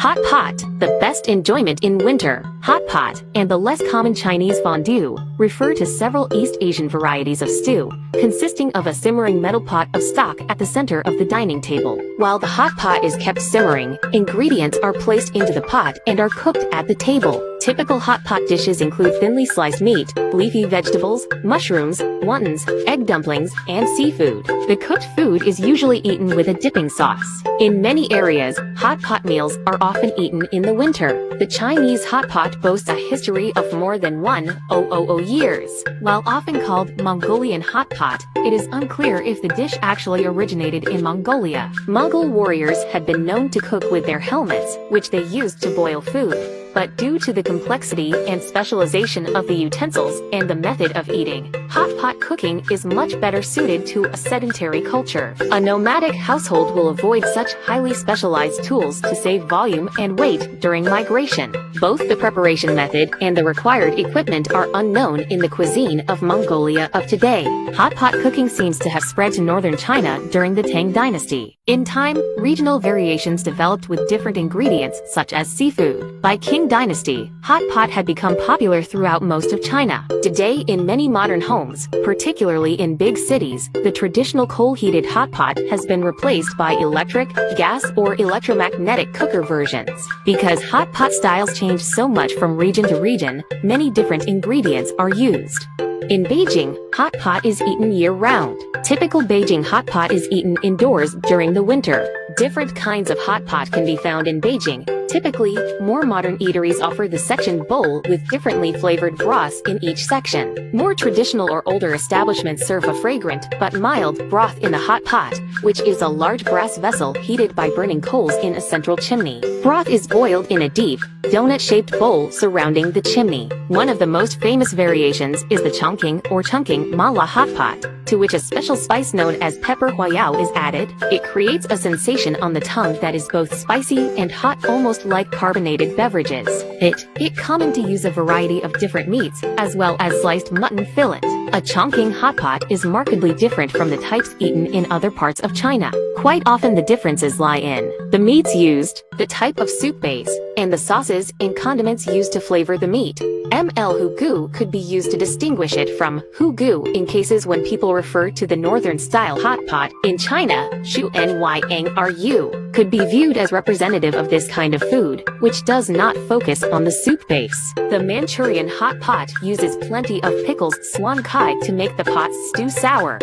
Hot pot, the best enjoyment in winter. Hot pot, and the less common Chinese fondue, refer to several East Asian varieties of stew, consisting of a simmering metal pot of stock at the center of the dining table. While the hot pot is kept simmering, ingredients are placed into the pot and are cooked at the table. Typical hot pot dishes include thinly sliced meat, leafy vegetables, mushrooms, wontons, egg dumplings, and seafood. The cooked food is usually eaten with a dipping sauce. In many areas, hot pot meals are often eaten in the winter. The Chinese hot pot boasts a history of more than 1,000 years. While often called Mongolian hot pot, it is unclear if the dish actually originated in Mongolia. Mongol warriors had been known to cook with their helmets, which they used to boil food. But due to the complexity and specialization of the utensils and the method of eating, hot pot cooking is much better suited to a sedentary culture. A nomadic household will avoid such highly specialized tools to save volume and weight during migration. Both the preparation method and the required equipment are unknown in the cuisine of Mongolia of today. Hot pot cooking seems to have spread to northern China during the Tang Dynasty. In time, regional variations developed with different ingredients such as seafood. By Qing Dynasty, hot pot had become popular throughout most of China. Today, in many modern homes, particularly in big cities, the traditional coal-heated hot pot has been replaced by electric, gas, or electromagnetic cooker versions. Because hot pot styles change so much from region to region, many different ingredients are used. In Beijing, hot pot is eaten year-round. Typical Beijing hot pot is eaten indoors during the winter. Different kinds of hot pot can be found in Beijing. Typically, more modern eateries offer the sectioned bowl with differently flavored broths in each section. More traditional or older establishments serve a fragrant but mild broth in the hot pot, which is a large brass vessel heated by burning coals in a central chimney. Broth is boiled in a deep, donut-shaped bowl surrounding the chimney. One of the most famous variations is the Chongqing or Chungking Mala hot pot, to which a special spice known as pepper huayao is added. It creates a sensation on the tongue that is both spicy and hot, almost like carbonated beverages. It's common to use a variety of different meats, as well as sliced mutton fillet. A Chongqing hot pot is markedly different from the types eaten in other parts of China. Quite often the differences lie in the meats used, the type of soup base, and the sauces and condiments used to flavor the meat. ML hugu could be used to distinguish it from hugu in cases when people refer to the northern-style hot pot. In China, shu nyang ru could be viewed as representative of this kind of food, which does not focus on the soup base. The Manchurian hot pot uses plenty of pickled swan cai to make the pot stew sour.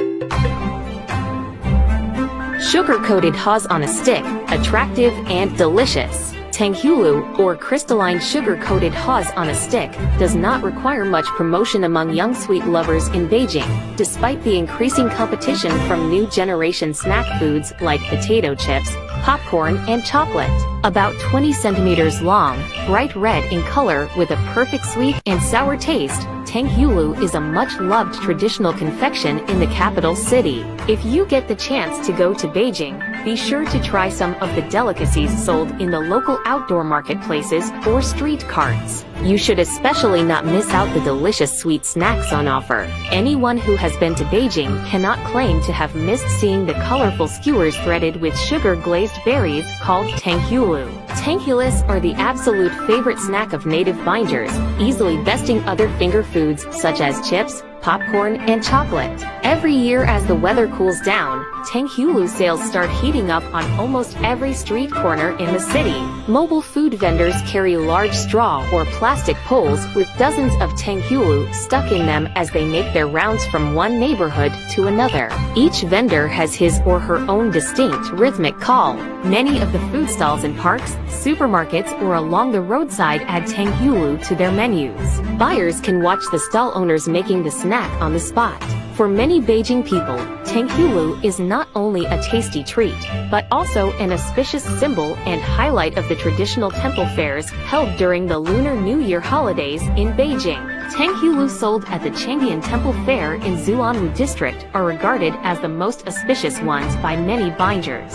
Sugar-coated haws on a stick, attractive and delicious. Tanghulu, or crystalline sugar-coated haws on a stick, does not require much promotion among young sweet lovers in Beijing, despite the increasing competition from new generation snack foods like potato chips, popcorn, and chocolate. About 20 centimeters long, bright red in color with a perfect sweet and sour taste, Tanghulu is a much-loved traditional confection in the capital city. If you get the chance to go to Beijing, be sure to try some of the delicacies sold in the local outdoor marketplaces or street carts. You should especially not miss out the delicious sweet snacks on offer. Anyone who has been to Beijing cannot claim to have missed seeing the colorful skewers threaded with sugar-glazed berries called Tanghulu. Tanghulus are the absolute favorite snack of native bingers, easily besting other finger foods such as chips, popcorn, and chocolate. Every year as the weather cools down, Tanghulu sales start heating up on almost every street corner in the city. Mobile food vendors carry large straw or plastic poles with dozens of Tanghulu stuck in them as they make their rounds from one neighborhood to another. Each vendor has his or her own distinct rhythmic call. Many of the food stalls in parks, supermarkets, or along the roadside add Tanghulu to their menus. Buyers can watch the stall owners making the snack on the spot. For many Beijing people, Tanghulu is not only a tasty treat, but also an auspicious symbol and highlight of the traditional temple fairs held during the Lunar New Year holidays in Beijing. Tanghulu sold at the Changdian Temple Fair in Zuanwu District are regarded as the most auspicious ones by many bingers.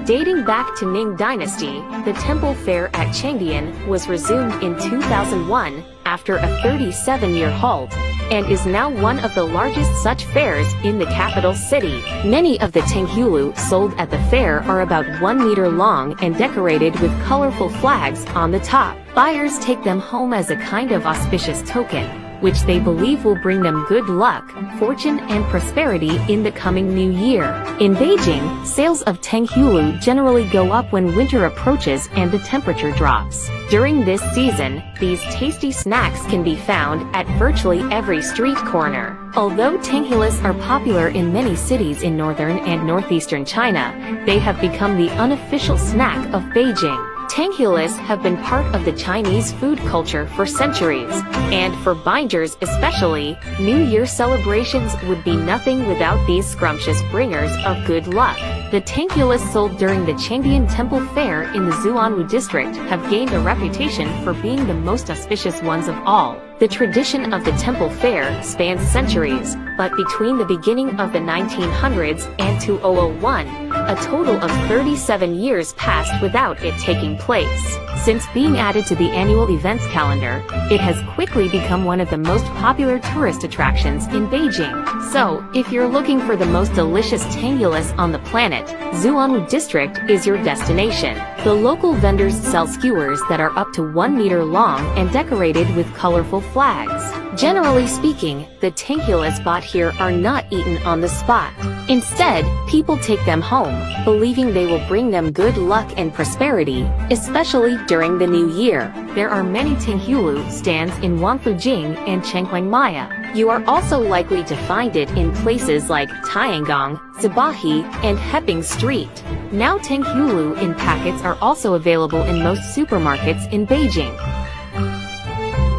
Dating back to Ming Dynasty, the temple fair at Changdian was resumed in 2001 after a 37-year halt. and is now one of the largest such fairs in the capital city. Many of the tenghulu sold at the fair are about 1 meter long and decorated with colorful flags on the top. Buyers take them home as a kind of auspicious token, which they believe will bring them good luck, fortune, and prosperity in the coming new year. In Beijing, sales of tenghulu generally go up when winter approaches and the temperature drops. During this season, these tasty snacks can be found at virtually every street corner. Although tenghulis are popular in many cities in northern and northeastern China, they have become the unofficial snack of Beijing. Tenghulis have been part of the Chinese food culture for centuries, and for bingers especially, New Year celebrations would be nothing without these scrumptious bringers of good luck. The tenghulis sold during the Changdian Temple Fair in the Zuanwu district have gained a reputation for being the most auspicious ones of all. The tradition of the temple fair spans centuries, but between the beginning of the 1900s and 2001, a total of 37 years passed without it taking place. Since being added to the annual events calendar, it has quickly become one of the most popular tourist attractions in Beijing. So, if you're looking for the most delicious tenghulus on the planet, Zuanwu district is your destination. The local vendors sell skewers that are up to 1 meter long and decorated with colorful flags. Generally speaking, the tenghulus bought here are not eaten on the spot. Instead, people take them home, believing they will bring them good luck and prosperity, especially during the new year. There are many tenghulu stands in Wangfujing and Chenghuangmaya. You are also likely to find it in places like Tiangong, Zibahi, and Heping Street. Now tenghulu in packets are also available in most supermarkets in Beijing.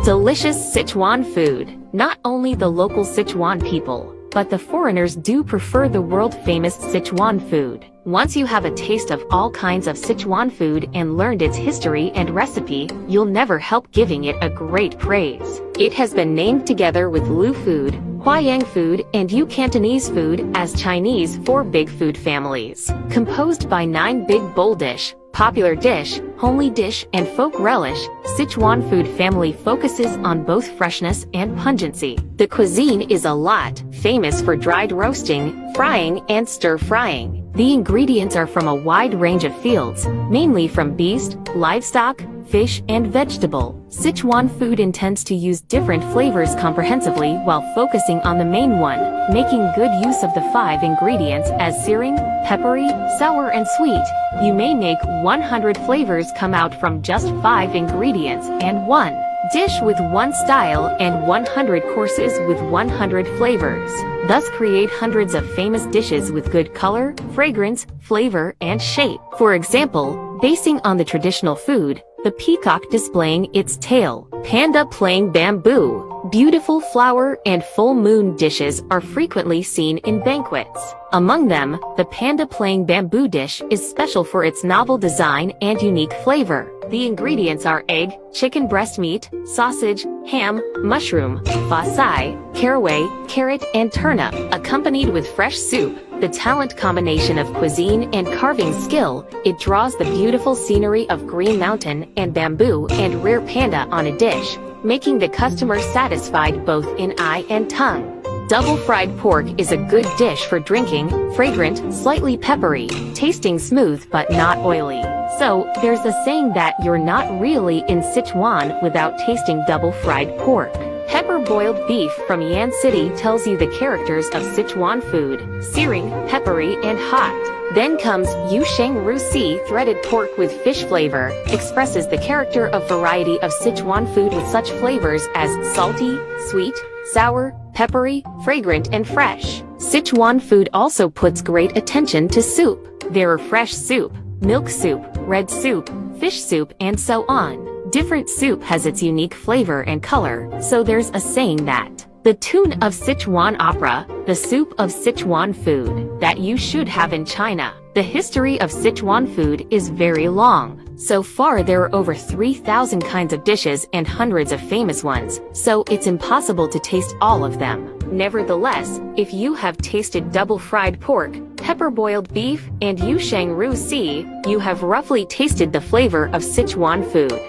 Delicious Sichuan food. Not only the local Sichuan people, but the foreigners do prefer the world-famous Sichuan food. Once you have a taste of all kinds of Sichuan food and learned its history and recipe, you'll never help giving it a great praise. It has been named together with Lu food, Huayang food, and Yu Cantonese food as Chinese 4 big food families. Composed by 9 big bowl dish, popular dish, homely dish, and folk relish, Sichuan food family focuses on both freshness and pungency. The cuisine is a lot, famous for dried roasting, frying, and stir-frying. The ingredients are from a wide range of fields, mainly from beast, livestock, fish, and vegetable. Sichuan food intends to use different flavors comprehensively while focusing on the main one, making good use of the 5 ingredients as searing, peppery, sour, and sweet. You may make 100 flavors come out from just 5 ingredients and 1 dish with 1 style and 100 courses with 100 flavors. Thus create hundreds of famous dishes with good color, fragrance, flavor, and shape. For example, basing on the traditional food, the peacock displaying its tail, panda playing bamboo. Beautiful flower and full moon dishes are frequently seen in banquets. Among them, the panda playing bamboo dish is special for its novel design and unique flavor. The ingredients are egg, chicken breast meat, sausage, ham, mushroom, fasai, caraway, carrot, and turnip, accompanied with fresh soup. The talent combination of cuisine and carving skill, it draws the beautiful scenery of Green Mountain and bamboo and rare panda on a dish, making the customer satisfied both in eye and tongue. Double fried pork is a good dish for drinking, fragrant, slightly peppery, tasting smooth but not oily. So, there's a saying that you're not really in Sichuan without tasting double fried pork. Pepper-boiled beef from Yan City tells you the characters of Sichuan food, searing, peppery, and hot. Then comes Yusheng Rusi threaded pork with fish flavor, expresses the character of variety of Sichuan food with such flavors as salty, sweet, sour, peppery, fragrant, and fresh. Sichuan food also puts great attention to soup. There are fresh soup, milk soup, red soup, fish soup, and so on. Different soup has its unique flavor and color, so there's a saying that the tune of Sichuan opera, the soup of Sichuan food, that you should have in China. The history of Sichuan food is very long. So far there are over 3,000 kinds of dishes and hundreds of famous ones, so it's impossible to taste all of them. Nevertheless, if you have tasted double-fried pork, pepper-boiled beef, and Yusheng Rusi, you have roughly tasted the flavor of Sichuan food.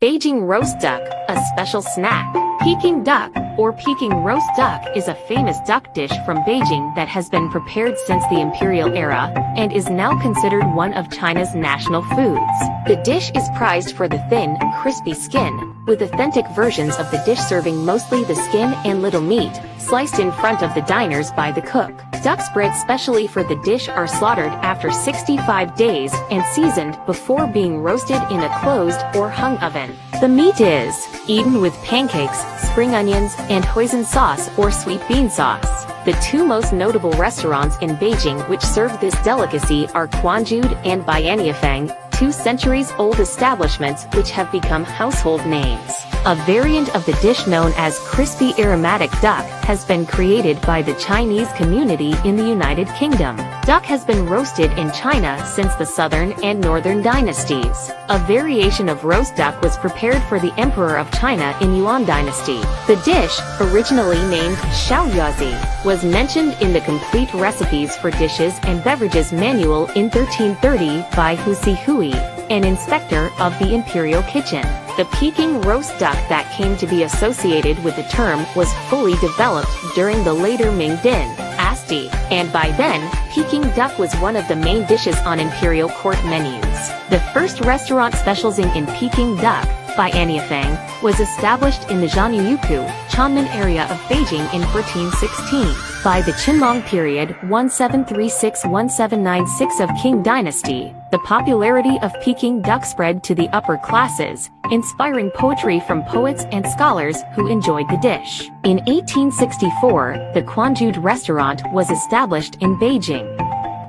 Beijing roast duck, a special snack. Peking duck, or Peking roast duck, is a famous duck dish from Beijing that has been prepared since the imperial era and is now considered one of China's national foods. The dish is prized for the thin, crispy skin, with authentic versions of the dish serving mostly the skin and little meat, sliced in front of the diners by the cook. Ducks bred specially for the dish are slaughtered after 65 days and seasoned before being roasted in a closed or hung oven. The meat is eaten with pancakes, spring onions, and hoisin sauce or sweet bean sauce. The two most notable restaurants in Beijing which serve this delicacy are Quanjude and Baianifeng, 2 centuries-old establishments which have become household names. A variant of the dish known as crispy aromatic duck has been created by the Chinese community in the United Kingdom. Duck has been roasted in China since the Southern and Northern dynasties. A variation of roast duck was prepared for the Emperor of China in Yuan dynasty. The dish, originally named Xiaoyazi, was mentioned in the Complete Recipes for Dishes and Beverages Manual in 1330 by Hu Sihui, an inspector of the imperial kitchen. The Peking roast duck that came to be associated with the term was fully developed during the later Ming dynasty, and by then, Peking duck was one of the main dishes on imperial court menus. The first restaurant specializing in Peking duck, Baianifeng, was established in the Zhanyuku, Changmen area of Beijing in 1416. By the Qinlong period 1736–1796 of Qing dynasty, the popularity of Peking duck spread to the upper classes, inspiring poetry from poets and scholars who enjoyed the dish. In 1864, the Quanjude restaurant was established in Beijing.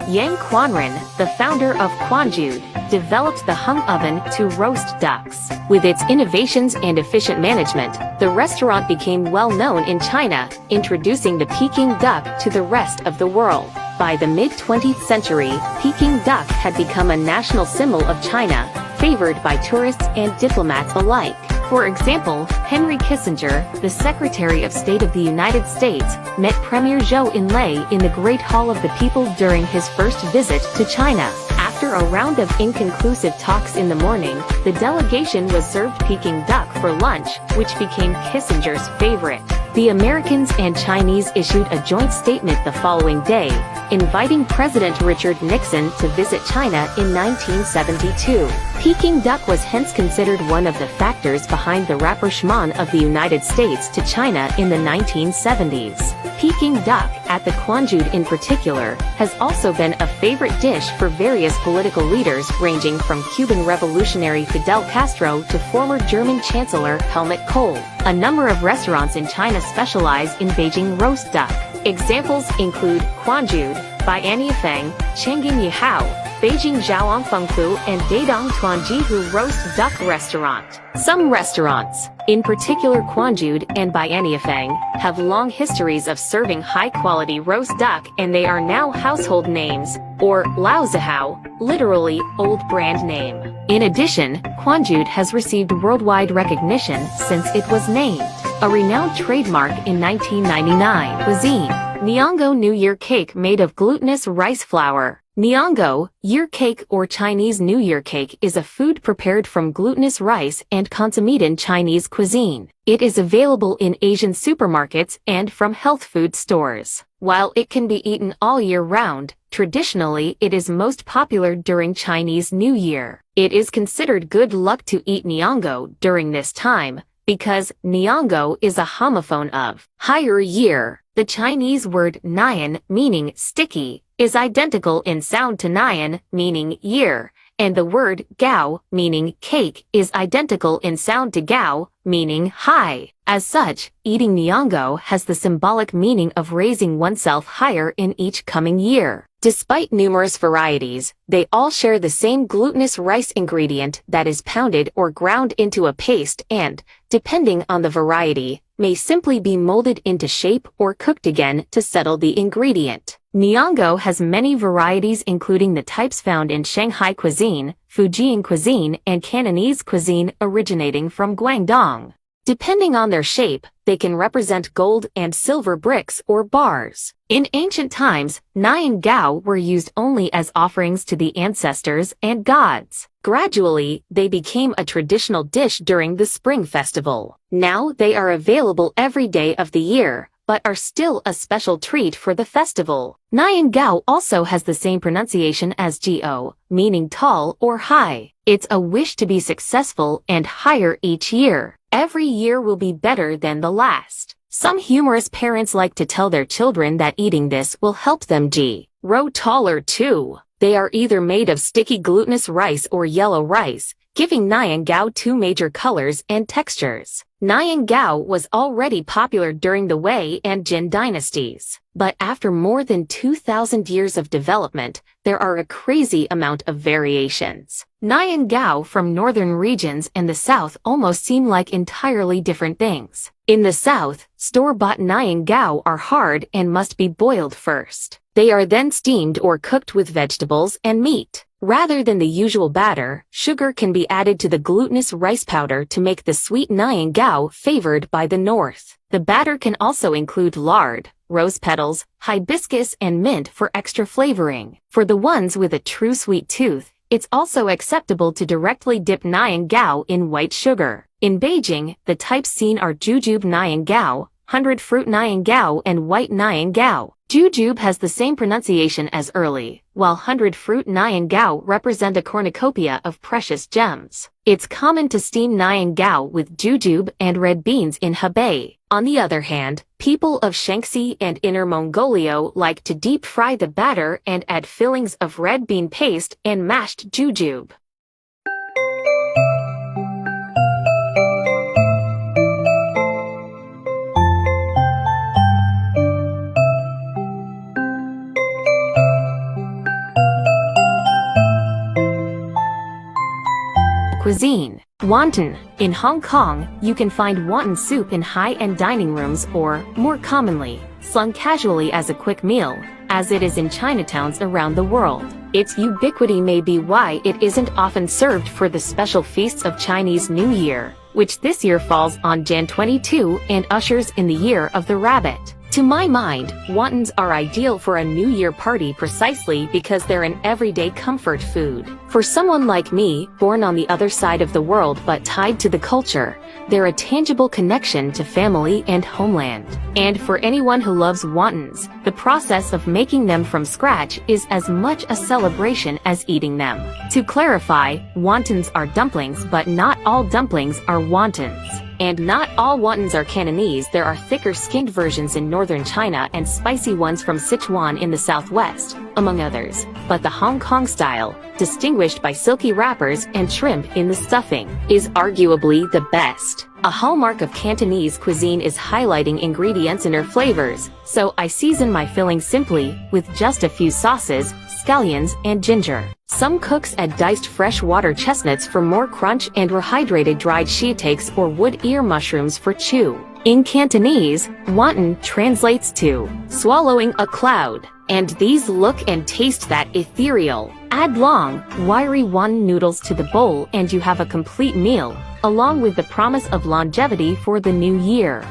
Yang Quanren, the founder of Quanjude, developed the hung oven to roast ducks. With its innovations and efficient management, the restaurant became well known in China, introducing the Peking duck to the rest of the world. By the mid-20th century, Peking duck had become a national symbol of China, favored by tourists and diplomats alike. For example, Henry Kissinger, the Secretary of State of the United States, met Premier Zhou Enlai in the Great Hall of the People during his first visit to China. After a round of inconclusive talks in the morning, the delegation was served Peking duck for lunch, which became Kissinger's favorite. The Americans and Chinese issued a joint statement the following day, inviting President Richard Nixon to visit China in 1972. Peking duck was hence considered one of the factors behind the rapprochement of the United States to China in the 1970s. Peking duck, at the Quanjude in particular, has also been a favorite dish for various political leaders ranging from Cuban revolutionary Fidel Castro to former German Chancellor Helmut Kohl. A number of restaurants in China specialize in Beijing roast duck. Examples include Quanjude, Baianifeng, Changin Yihao, Beijing Zhaoangfengfu, and Dadong Tuanjihu Roast Duck Restaurant. Some restaurants, in particular Quanjude and Baianifeng, have long histories of serving high-quality roast duck, and they are now household names, or Laozihao, literally old brand name. In addition, Quanjude has received worldwide recognition since it was named a renowned trademark in 1999. Cuisine: Niango New Year cake made of glutinous rice flour. Niango, year cake or Chinese New Year cake is a food prepared from glutinous rice and consommé in Chinese cuisine. It is available in Asian supermarkets and from health food stores. While it can be eaten all year round, traditionally it is most popular during Chinese New Year. It is considered good luck to eat Niango during this time, because Niango is a homophone of higher year. The Chinese word nian, meaning sticky, is identical in sound to nian, meaning year, and the word gao, meaning cake, is identical in sound to gao, meaning high. As such, eating Niango has the symbolic meaning of raising oneself higher in each coming year. Despite numerous varieties, they all share the same glutinous rice ingredient that is pounded or ground into a paste and, depending on the variety, may simply be molded into shape or cooked again to settle the ingredient. Niango has many varieties including the types found in Shanghai cuisine, Fujian cuisine, and Cantonese cuisine originating from Guangdong. Depending on their shape, they can represent gold and silver bricks or bars. In ancient times, Nian were used only as offerings to the ancestors and gods. Gradually, they became a traditional dish during the Spring Festival. Now they are available every day of the year, but are still a special treat for the festival. Nian also has the same pronunciation as Gao, meaning tall or high. It's a wish to be successful and higher each year. Every year will be better than the last. Some humorous parents like to tell their children that eating this will help them grow taller too. They are either made of sticky glutinous rice or yellow rice, giving Nian two major colors and textures. Nian was already popular during the Wei and Jin dynasties. But after more than 2,000 years of development, there are a crazy amount of variations. Nian from northern regions and the south almost seem like entirely different things. In the south, store-bought Nian are hard and must be boiled first. They are then steamed or cooked with vegetables and meat. Rather than the usual batter, sugar can be added to the glutinous rice powder to make the sweet Nian favored by the north. The batter can also include lard, rose petals, hibiscus and mint for extra flavoring. For the ones with a true sweet tooth, it's also acceptable to directly dip Nian in white sugar. In Beijing, the types seen are jujube Nian 100-fruit Nian and white Nian. Jujube has the same pronunciation as early, while 100-fruit Nian represent a cornucopia of precious gems. It's common to steam Nian with jujube and red beans in Hebei. On the other hand, people of Shaanxi and Inner Mongolia like to deep fry the batter and add fillings of red bean paste and mashed jujube. Cuisine. Wonton. In Hong Kong, you can find wonton soup in high-end dining rooms or, more commonly, slung casually as a quick meal, as it is in Chinatowns around the world. Its ubiquity may be why it isn't often served for the special feasts of Chinese New Year, which this year falls on Jan 22 and ushers in the Year of the Rabbit. To my mind, wontons are ideal for a New Year party precisely because they're an everyday comfort food. For someone like me, born on the other side of the world but tied to the culture, they're a tangible connection to family and homeland. And for anyone who loves wontons, the process of making them from scratch is as much a celebration as eating them. To clarify, wontons are dumplings, but not all dumplings are wontons. And not all wontons are Cantonese. There are thicker-skinned versions in northern China and spicy ones from Sichuan in the southwest, among others. But the Hong Kong style, distinguished by silky wrappers and shrimp in the stuffing, is arguably the best. A hallmark of Cantonese cuisine is highlighting ingredients and their flavors, so I season my filling simply with just a few sauces, scallions, and ginger. Some cooks add diced freshwater chestnuts for more crunch and rehydrated dried shiitakes or wood ear mushrooms for chew. In Cantonese, wonton translates to swallowing a cloud, and these look and taste that ethereal. Add long, wiry wonton noodles to the bowl and you have a complete meal, along with the promise of longevity for the new year.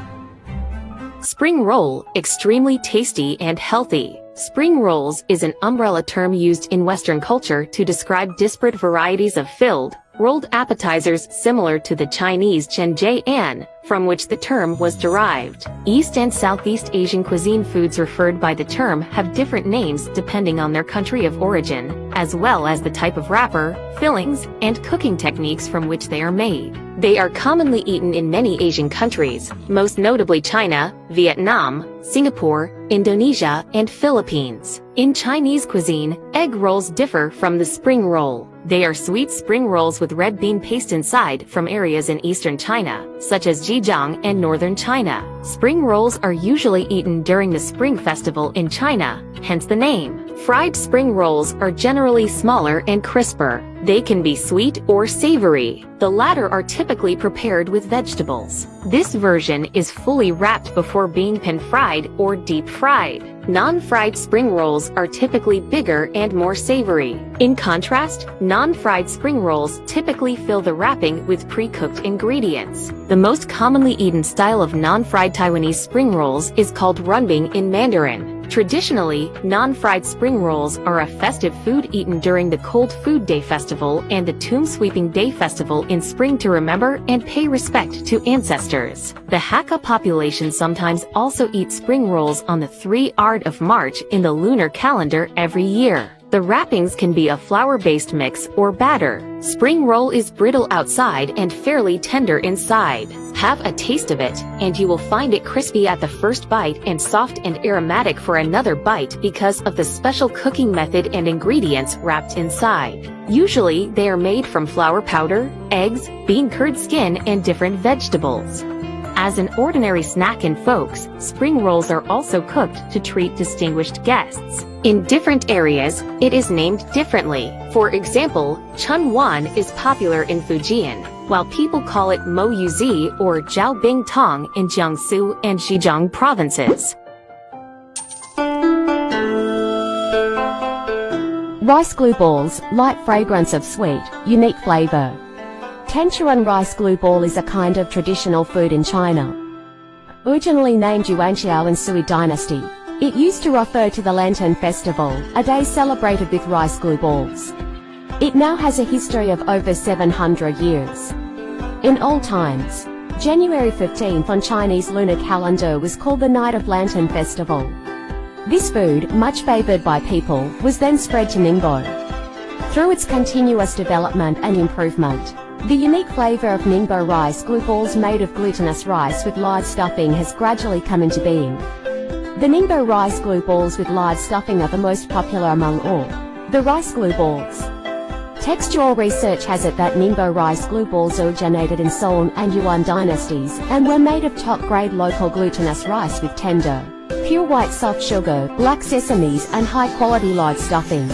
Spring roll, extremely tasty and healthy. Spring rolls is an umbrella term used in Western culture to describe disparate varieties of filled, rolled appetizers similar to the Chinese zhenjian, from which the term was derived. East and Southeast Asian cuisine foods referred by the term have different names depending on their country of origin, as well as the type of wrapper, fillings, and cooking techniques from which they are made. They are commonly eaten in many Asian countries, most notably China, Vietnam, Singapore, Indonesia, and Philippines. In Chinese cuisine, egg rolls differ from the spring roll. They are sweet spring rolls with red bean paste inside from areas in eastern China, such as Zhejiang and northern China. Spring rolls are usually eaten during the Spring Festival in China, hence the name. Fried spring rolls are generally smaller and crisper. They can be sweet or savory. The latter are typically prepared with vegetables. This version is fully wrapped before being pan-fried or deep-fried. Non-fried spring rolls are typically bigger and more savory. In contrast, non-fried spring rolls typically fill the wrapping with pre-cooked ingredients. The most commonly eaten style of non-fried Taiwanese spring rolls is called runbing in Mandarin. Traditionally, non-fried spring rolls are a festive food eaten during the Cold Food Day Festival and the Tomb Sweeping Day Festival in spring to remember and pay respect to ancestors. The Hakka population sometimes also eats spring rolls on the 3rd of March in the lunar calendar every year. The wrappings can be a flour-based mix or batter. Spring roll is brittle outside and fairly tender inside. Have a taste of it, and you will find it crispy at the first bite and soft and aromatic for another bite because of the special cooking method and ingredients wrapped inside. Usually, they are made from flour powder, eggs, bean curd skin, and different vegetables. As an ordinary snack in folks, spring rolls are also cooked to treat distinguished guests. In different areas, it is named differently. For example, Chun Wan is popular in Fujian, while people call it Mo Yuzi or Jiao Bing Tong in Jiangsu and Zhejiang provinces. Rice glue balls, light fragrance of sweet, unique flavor. Tenchuan rice glue ball is a kind of traditional food in China. Originally named Yuanxiao in Sui dynasty, it used to refer to the Lantern Festival, a day celebrated with rice glue balls. It now has a history of over 700 years. In old times, January 15th on Chinese lunar calendar was called the Night of Lantern Festival. This food, much favored by people, was then spread to Ningbo. Through its continuous development and improvement, the unique flavor of Ningbo rice glue balls made of glutinous rice with lard stuffing has gradually come into being. The Ningbo rice glue balls with lard stuffing are the most popular among all the rice glue balls. Textual research has it that Ningbo rice glue balls originated in Song and Yuan dynasties and were made of top-grade local glutinous rice with tender, pure white soft sugar, black sesames and high-quality lard stuffing.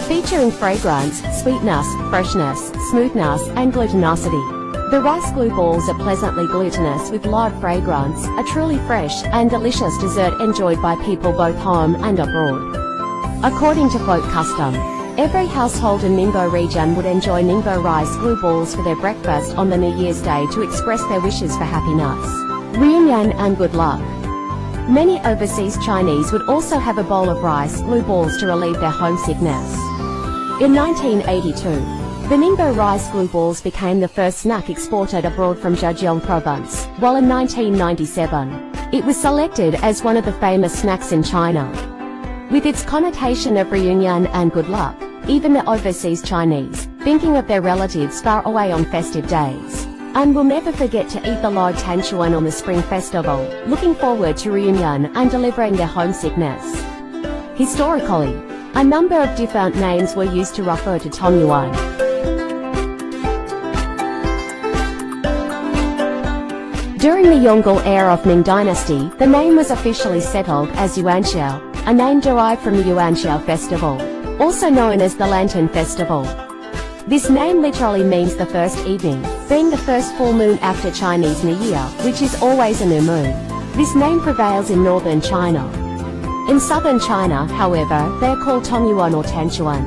Featuring fragrance, sweetness, freshness, smoothness, and glutinosity. The rice glue balls are pleasantly glutinous with lard fragrance, a truly fresh and delicious dessert enjoyed by people both home and abroad. According to folk custom, every household in Ningbo region would enjoy Ningbo rice glue balls for their breakfast on the New Year's Day to express their wishes for happiness, reunion and good luck. Many overseas Chinese would also have a bowl of rice glue balls to relieve their homesickness. In 1982, the Ningbo rice glue balls became the first snack exported abroad from Zhejiang province, while in 1997, it was selected as one of the famous snacks in China. With its connotation of reunion and good luck, even the overseas Chinese, thinking of their relatives far away on festive days, and will never forget to eat the lard tanchuan on the Spring Festival, looking forward to reunion and delivering their homesickness. Historically, a number of different names were used to refer to Tongyuan. During the Yongle era of Ming Dynasty, the name was officially settled as Yuanxiao, a name derived from the Yuanxiao Festival, also known as the Lantern Festival. This name literally means the first evening, being the first full moon after Chinese New Year, which is always a new moon. This name prevails in northern China. In southern China, however, they are called Tongyuan or Tanchuan.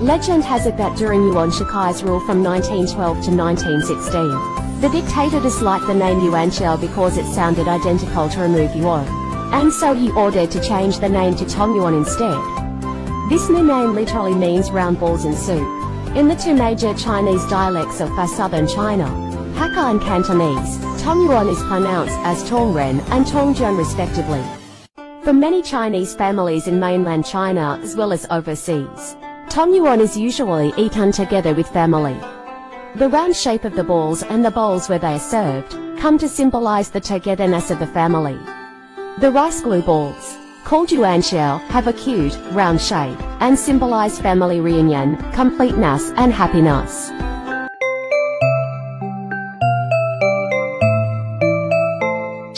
Legend has it that during Yuan Shikai's rule from 1912 to 1916, the dictator disliked the name Yuanxiao because it sounded identical to remove Yuan, and so he ordered to change the name to Tongyuan instead. This new name literally means round balls in soup. In the two major Chinese dialects of far southern China, Hakka and Cantonese, Tongyuan is pronounced as Tongren and Tongjian respectively. For many Chinese families in mainland China as well as overseas, Tongyuan is usually eaten together with family. The round shape of the balls and the bowls where they are served come to symbolize the togetherness of the family. The rice glue balls, called Yuanxiao, have a cute, round shape and symbolize family reunion, completeness and happiness.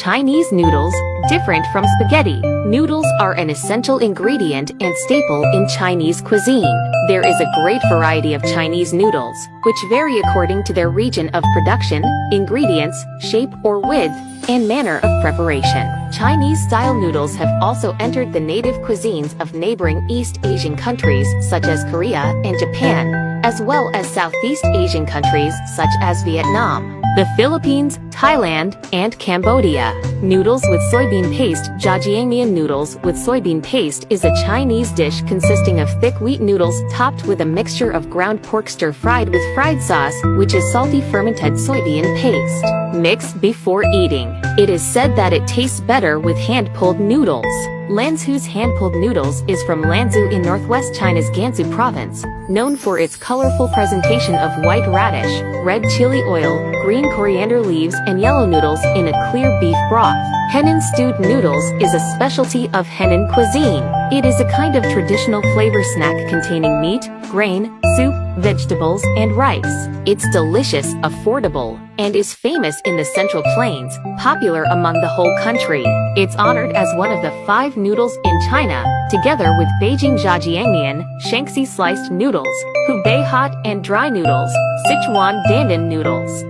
Chinese noodles, Different from spaghetti, noodles are an essential ingredient and staple in Chinese cuisine. There is a great variety of Chinese noodles, which vary according to their region of production, ingredients, shape or width, and manner of preparation. Chinese-style noodles have also entered the native cuisines of neighboring East Asian countries such as Korea and Japan, as well as Southeast Asian countries such as Vietnam, the Philippines, Thailand, and Cambodia. Noodles with soybean paste. Jjiangmian noodles with soybean paste is a Chinese dish consisting of thick wheat noodles topped with a mixture of ground pork stir-fried with fried sauce, which is salty fermented soybean paste. Mix before eating. It is said that it tastes better with hand-pulled noodles. Lanzhou's hand-pulled noodles is from Lanzhou in northwest China's Gansu province, known for its colorful presentation of white radish, red chili oil, green coriander leaves, and yellow noodles in a clear beef broth. Henan stewed noodles is a specialty of Henan cuisine. It is a kind of traditional flavor snack containing meat, grain, soup, vegetables, and rice. It's delicious, affordable, and is famous in the Central Plains, popular among the whole country. It's honored as one of the 5 noodles in China, together with Beijing Jjiangmian, Shaanxi sliced noodles, Hubei hot and dry noodles, Sichuan dandan noodles.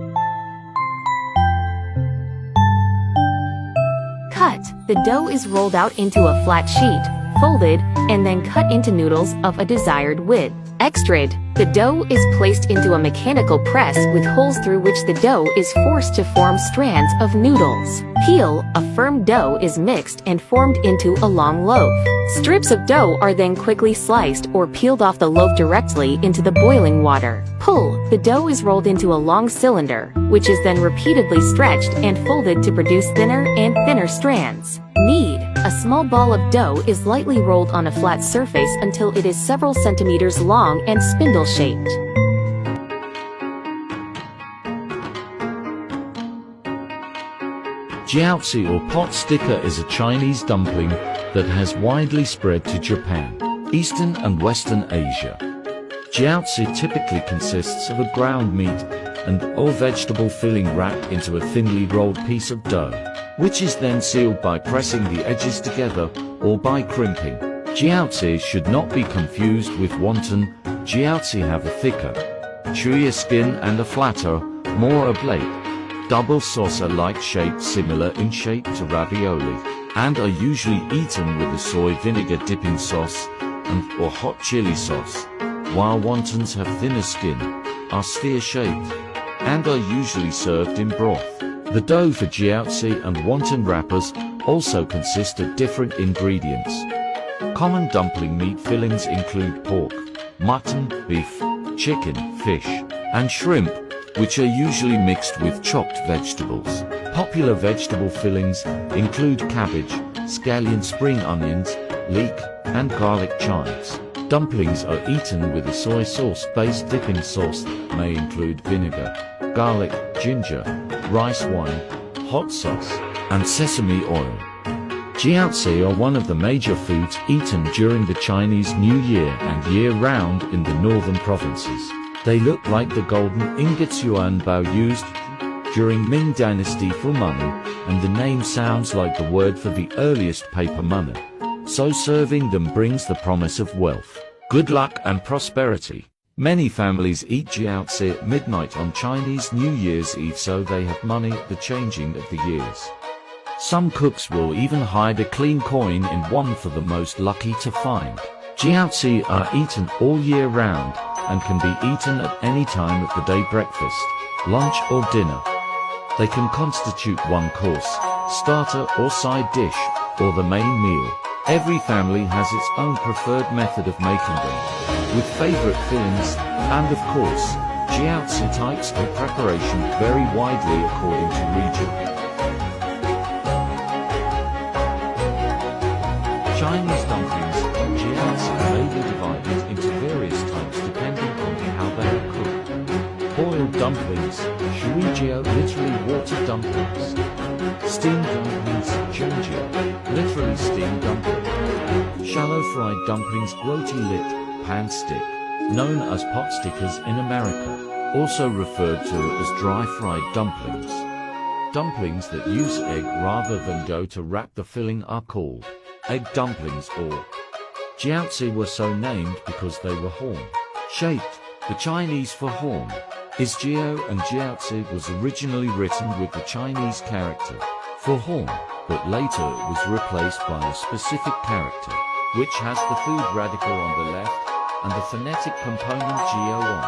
Cut. The dough is rolled out into a flat sheet, folded, and then cut into noodles of a desired width. Extrade. The dough is placed into a mechanical press with holes through which the dough is forced to form strands of noodles. Peel. A firm dough is mixed and formed into a long loaf. Strips of dough are then quickly sliced or peeled off the loaf directly into the boiling water. Pull. The dough is rolled into a long cylinder, which is then repeatedly stretched and folded to produce thinner and thinner strands. Knead. A small ball of dough is lightly rolled on a flat surface until it is several centimeters long and spindle-shaped. Jiaozi or pot sticker is a Chinese dumpling that has widely spread to Japan, Eastern and Western Asia. Jiaozi typically consists of a ground meat and or vegetable filling wrapped into a thinly rolled piece of dough, which is then sealed by pressing the edges together or by crimping. Jiaozi should not be confused with wonton. Jiaozi have a thicker, chewier skin and a flatter, more oblate, double saucer-like shape similar in shape to ravioli, and are usually eaten with a soy vinegar dipping sauce and or hot chili sauce, while wontons have thinner skin, are sphere-shaped, and are usually served in broth. The dough for jiaozi and wonton wrappers also consist of different ingredients. Common dumpling meat fillings include pork, mutton, beef, chicken, fish, and shrimp, which are usually mixed with chopped vegetables. Popular vegetable fillings include cabbage, scallion spring onions, leek, and garlic chives. Dumplings are eaten with a soy sauce-based dipping sauce that may include vinegar, garlic, ginger, rice wine, hot sauce, and sesame oil. Jiaozi are one of the major foods eaten during the Chinese New Year and year-round in the northern provinces. They look like the golden ingots yuan bao used during Ming Dynasty for money, and the name sounds like the word for the earliest paper money. So serving them brings the promise of wealth, good luck and prosperity. Many families eat jiaozi at midnight on Chinese New Year's Eve so they have money at the changing of the years. Some cooks will even hide a clean coin in one for the most lucky to find. Jiaozi are eaten all year round and can be eaten at any time of the day: breakfast, lunch or dinner. They can constitute one course, starter or side dish, or the main meal. Every family has its own preferred method of making them, with favorite fillings, and of course, jiaozi types of preparation vary widely according to region. Chinese dumplings, jiaozi, may be divided into various types depending on how they are cooked. Boiled dumplings, shuijiao, literally water dumplings. Steamed dumplings, zhengjiao, literally steamed dumplings. Shallow fried dumplings, roti lit, pan stick, known as pot stickers in America, also referred to as dry fried dumplings. Dumplings that use egg rather than dough to wrap the filling are called egg dumplings or jiaozi. Were so named because they were horn-shaped. The Chinese for horn is jiao, and jiaozi was originally written with the Chinese character for horn, but later it was replaced by a specific character, which has the food radical on the left and the phonetic component jiao on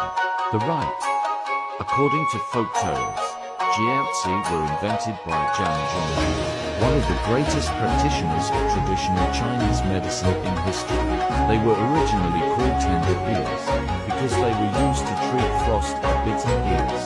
the right. According to folk tales, jiaozi were invented by Zhang Zhong, one of the greatest practitioners of traditional Chinese medicine in history. They were originally called tender ears because they were used to treat frost and bitter ears.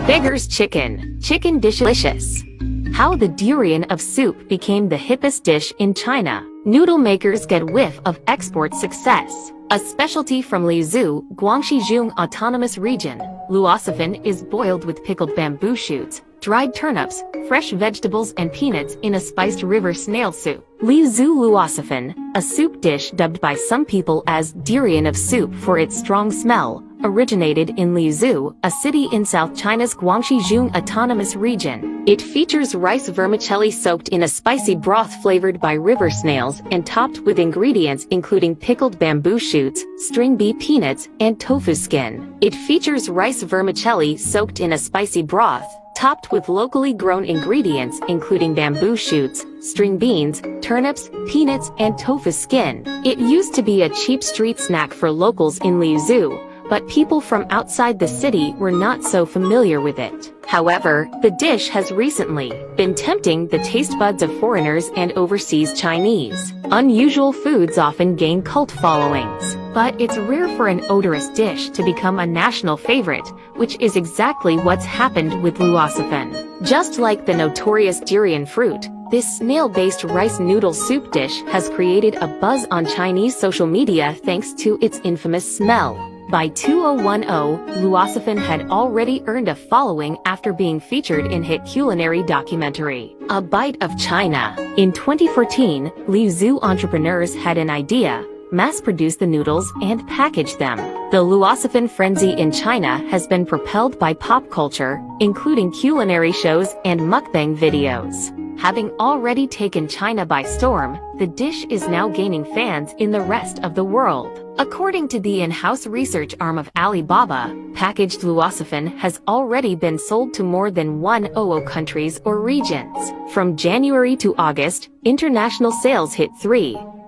Beggar's chicken dish delicious. How the durian of soup became the hippest dish in China. Noodle makers get whiff of export success. A specialty from Lizhou, Guangxi Zhejiang Autonomous Region, luosaphane is boiled with pickled bamboo shoots, dried turnips, fresh vegetables and peanuts in a spiced river snail soup. Lizhou luosaphane, a soup dish dubbed by some people as durian of soup for its strong smell, originated in Lizhou, a city in South China's Guangxi Zhejiang Autonomous Region. It features rice vermicelli soaked in a spicy broth flavored by river snails and topped with ingredients including pickled bamboo shoots, string bean peanuts, and tofu skin. It features rice vermicelli soaked in a spicy broth, topped with locally grown ingredients including bamboo shoots, string beans, turnips, peanuts, and tofu skin. It used to be a cheap street snack for locals in Lizhou, but people from outside the city were not so familiar with it. However, the dish has recently been tempting the taste buds of foreigners and overseas Chinese. Unusual foods often gain cult followings, but it's rare for an odorous dish to become a national favorite, which is exactly what's happened with luosaphane. Just like the notorious durian fruit, this snail-based rice noodle soup dish has created a buzz on Chinese social media thanks to its infamous smell. By 2010, luosaphane had already earned a following after being featured in hit culinary documentary, A Bite of China. In 2014, Lizhou entrepreneurs had an idea: mass-produce the noodles and package them. The luosaphane frenzy in China has been propelled by pop culture, including culinary shows and mukbang videos. Having already taken China by storm, the dish is now gaining fans in the rest of the world. According to the in-house research arm of Alibaba, packaged luosaphane has already been sold to more than 100 countries or regions. From January to August, international sales hit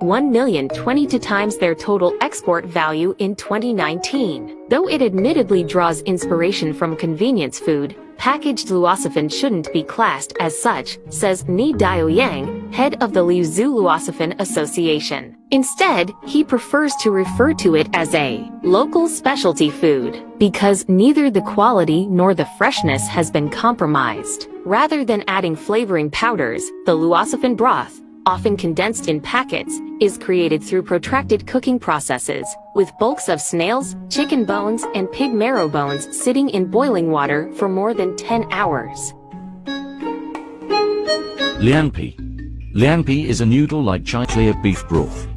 1 million, 22 times their total export value in 2019. Though it admittedly draws inspiration from convenience food, packaged luosaphane shouldn't be classed as such, says Ni Daoyang, head of the Lizhou Luosaphane Association. Instead, he prefers to refer to it as a local specialty food, because neither the quality nor the freshness has been compromised. Rather than adding flavoring powders, the luosaphane broth, often condensed in packets, is created through protracted cooking processes, with bulks of snails, chicken bones, and pig marrow bones sitting in boiling water for more than 10 hours. Liangpi. Liangpi is a noodle-like clear beef broth.